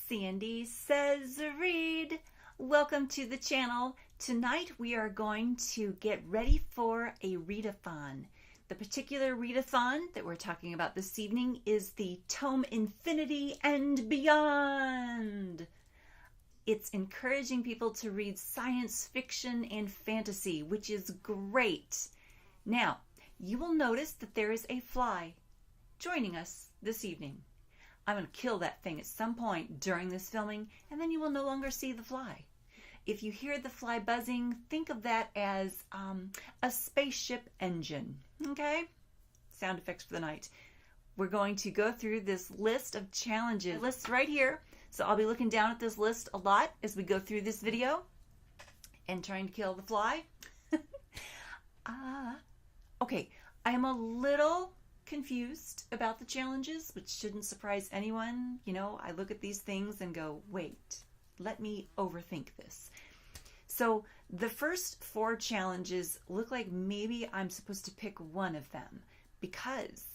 Sandy Says Read. Welcome to the channel. Tonight we are going to get ready for a readathon. The particular readathon that we're talking about this evening is the Tome Infinity and Beyond. It's encouraging people to read science fiction and fantasy, which is great. Now, you will notice that there is a fly joining us this evening. I'm going to kill that thing at some point during this filming, and then you will no longer see the fly. If you hear the fly buzzing, think of that as a spaceship engine, okay? Sound effects for the night. We're going to go through this list of challenges. List right here. So I'll be looking down at this list a lot as we go through this video and trying to kill the fly. Okay, I am a little confused about the challenges, which shouldn't surprise anyone. You know, I look at these things and go, wait, let me overthink this. So the first 4 challenges look like maybe I'm supposed to pick one of them, because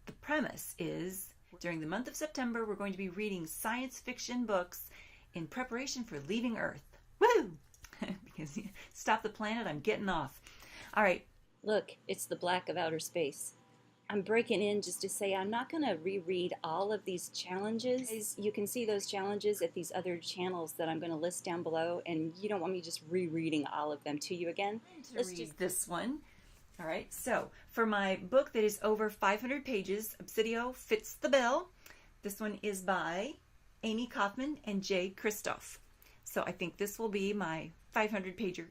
the premise is during the month of September, we're going to be reading science fiction books in preparation for leaving Earth. Woo! Because stop the planet, I'm getting off. All right. Look, it's the black of outer space. I'm breaking in just to say I'm not going to reread all of these challenges. You can see those challenges at these other channels that I'm going to list down below, and you don't want me just rereading all of them to you again. Let's read this one. All right, so for my book that is over 500 pages, Obsidio fits the bill. This one is by Amy Kaufman and Jay Kristoff. So I think this will be my 500-pager.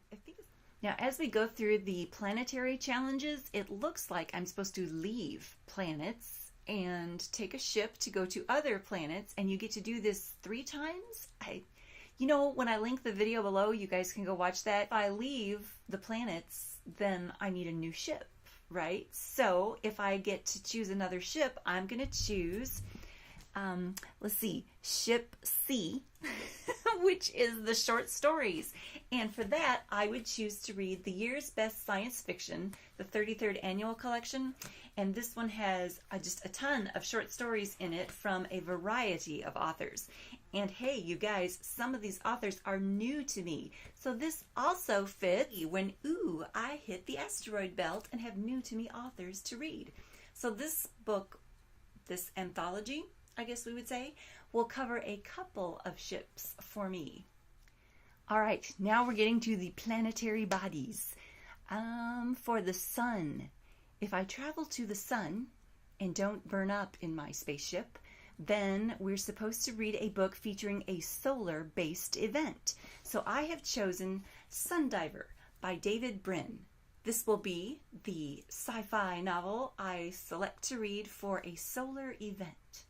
Now, as we go through the planetary challenges, it looks like I'm supposed to leave planets and take a ship to go to other planets, and you get to do this 3 times. You know, when I link the video below, you guys can go watch that. If I leave the planets, then I need a new ship, right? So if I get to choose another ship, I'm going to choose, let's see, Ship C, which is the short stories. And for that, I would choose to read the year's best science fiction, the 33rd annual collection. And this one has just a ton of short stories in it from a variety of authors. And hey, you guys, some of these authors are new to me. So this also fits when, I hit the asteroid belt and have new to me authors to read. So this book, this anthology, I guess we would say, will cover a couple of ships for me. All right, now we're getting to the planetary bodies. For the sun, if I travel to the sun and don't burn up in my spaceship, then we're supposed to read a book featuring a solar-based event. So I have chosen Sundiver by David Brin. This will be the sci-fi novel I select to read for a solar event.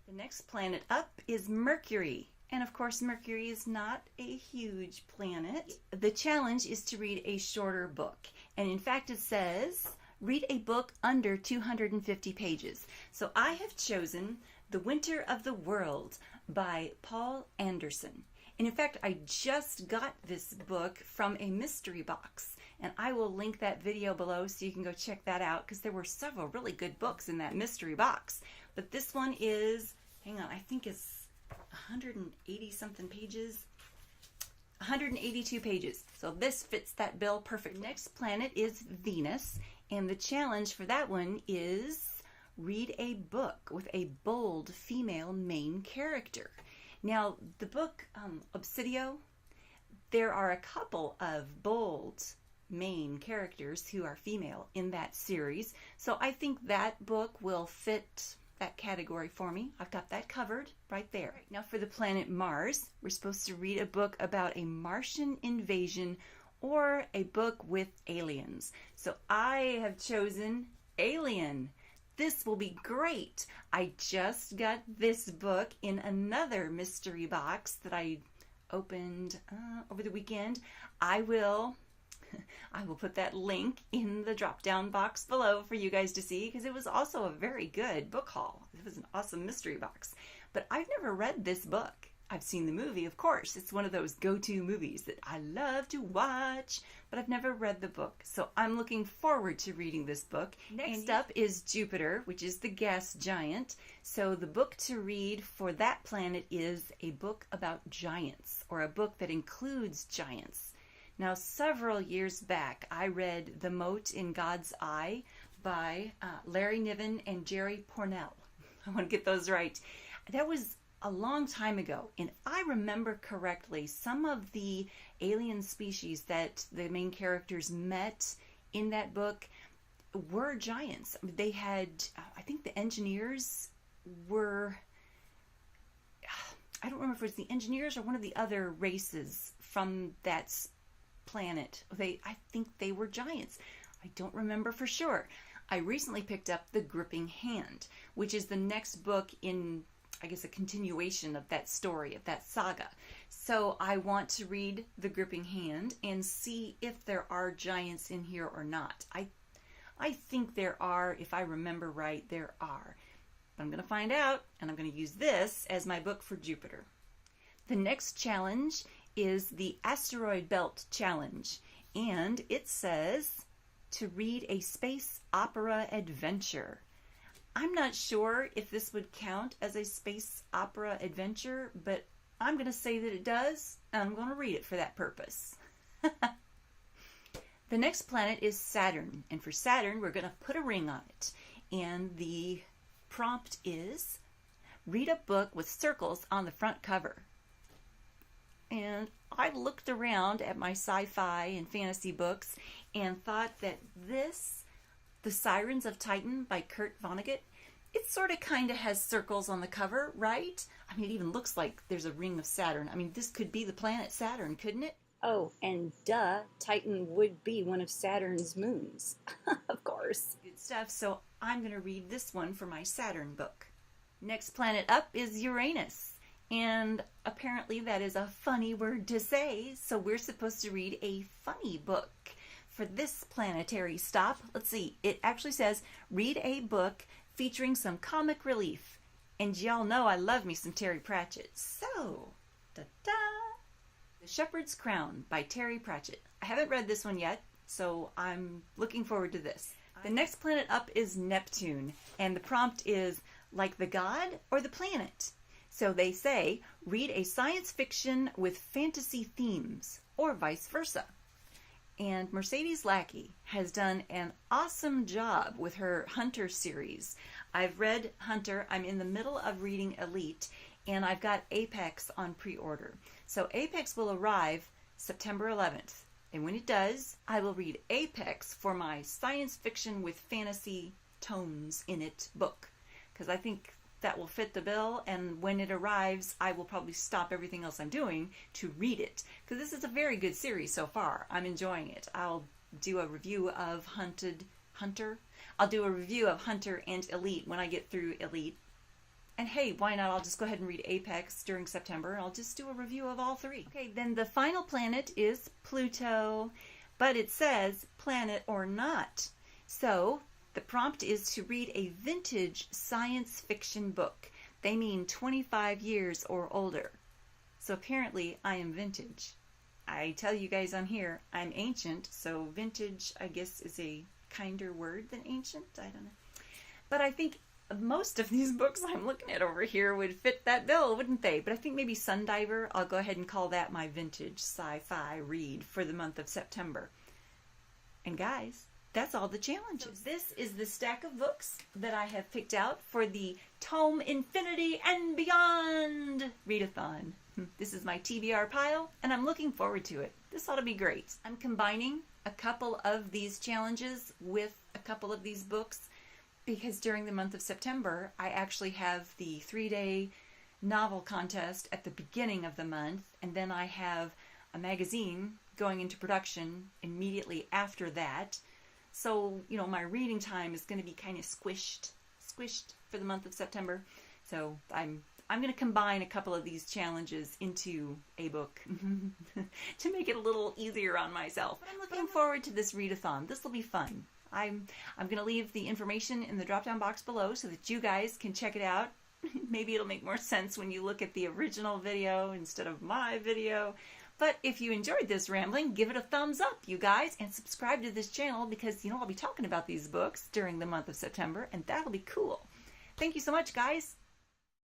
The next planet up is Mercury. And of course, Mercury is not a huge planet. The challenge is to read a shorter book. And in fact, it says, read a book under 250 pages. So I have chosen The Winter of the World by Paul Anderson. And in fact, I just got this book from a mystery box. And I will link that video below so you can go check that out, because there were several really good books in that mystery box. But this one is, hang on, I think it's 180 something pages, 182 pages. So this fits that bill perfect. Next planet is Venus, and the challenge for that one is read a book with a bold female main character. Now the book Obsidio, there are a couple of bold main characters who are female in that series, so I think that book will fit that category for me. I've got that covered right there. Now for the planet Mars, we're supposed to read a book about a Martian invasion or a book with aliens. So I have chosen Alien. This will be great. I just got this book in another mystery box that I opened over the weekend. I will put that link in the drop-down box below for you guys to see, because it was also a very good book haul. It was an awesome mystery box. But I've never read this book. I've seen the movie, of course. It's one of those go-to movies that I love to watch, but I've never read the book. So I'm looking forward to reading this book. Next up is Jupiter, which is the gas giant. So the book to read for that planet is a book about giants, or a book that includes giants. Now, several years back, I read The Mote in God's Eye by Larry Niven and Jerry Pournelle. I want to get those right. That was a long time ago, and I remember correctly, some of the alien species that the main characters met in that book were giants. They had, I think the engineers were, I don't remember if it was the engineers or one of the other races from that planet. I think they were giants. I don't remember for sure. I recently picked up The Gripping Hand, which is the next book in, I guess, a continuation of that story, of that saga. So I want to read The Gripping Hand and see if there are giants in here or not. I think there are. If I remember right, there are. But I'm going to find out, and I'm going to use this as my book for Jupiter. The next challenge is the Asteroid Belt Challenge, and it says to read a space opera adventure. I'm not sure if this would count as a space opera adventure, but I'm going to say that it does, and I'm going to read it for that purpose. The next planet is Saturn, and for Saturn, we're going to put a ring on it. And the prompt is, read a book with circles on the front cover. And I looked around at my sci-fi and fantasy books and thought that this, The Sirens of Titan by Kurt Vonnegut, it sort of kind of has circles on the cover, right? I mean, it even looks like there's a ring of Saturn. I mean, this could be the planet Saturn, couldn't it? Oh, and duh, Titan would be one of Saturn's moons. Of course. Good stuff. So I'm going to read this one for my Saturn book. Next planet up is Uranus. And apparently that is a funny word to say, so we're supposed to read a funny book for this planetary stop. Let's see, it actually says, read a book featuring some comic relief. And y'all know I love me some Terry Pratchett. So, ta-da! The Shepherd's Crown by Terry Pratchett. I haven't read this one yet, so I'm looking forward to this. The next planet up is Neptune, and the prompt is, like the god or the planet? So they say, read a science fiction with fantasy themes, or vice versa. And Mercedes Lackey has done an awesome job with her Hunter series. I've read Hunter, I'm in the middle of reading Elite, and I've got Apex on pre-order. So Apex will arrive September 11th. And when it does, I will read Apex for my science fiction with fantasy tones in it book. Because I think that will fit the bill, and when it arrives, I will probably stop everything else I'm doing to read it. Because this is a very good series so far. I'm enjoying it. I'll do a review of Hunter. I'll do a review of Hunter and Elite when I get through Elite. And hey, why not? I'll just go ahead and read Apex during September, and I'll just do a review of all three. Okay, then the final planet is Pluto, but it says planet or not. So the prompt is to read a vintage science fiction book. They mean 25 years or older. So apparently I am vintage. I tell you guys on here, I'm ancient, so vintage, I guess, is a kinder word than ancient. I don't know. But I think most of these books I'm looking at over here would fit that bill, wouldn't they? But I think maybe Sundiver, I'll go ahead and call that my vintage sci-fi read for the month of September. And guys, that's all the challenges. So this is the stack of books that I have picked out for the Tome Infinity and Beyond Readathon. This is my TBR pile, and I'm looking forward to it. This ought to be great. I'm combining a couple of these challenges with a couple of these books because during the month of September, I actually have the 3-day novel contest at the beginning of the month, and then I have a magazine going into production immediately after that. So, you know, my reading time is going to be kind of squished for the month of September. So I'm going to combine a couple of these challenges into a book to make it a little easier on myself. But I'm looking forward to this readathon. This will be fun. I'm going to leave the information in the drop-down box below so that you guys can check it out Maybe it'll make more sense when you look at the original video instead of my video. But if you enjoyed this rambling, give it a thumbs up, you guys, and subscribe to this channel because, I'll be talking about these books during the month of September, and that'll be cool. Thank you so much, guys.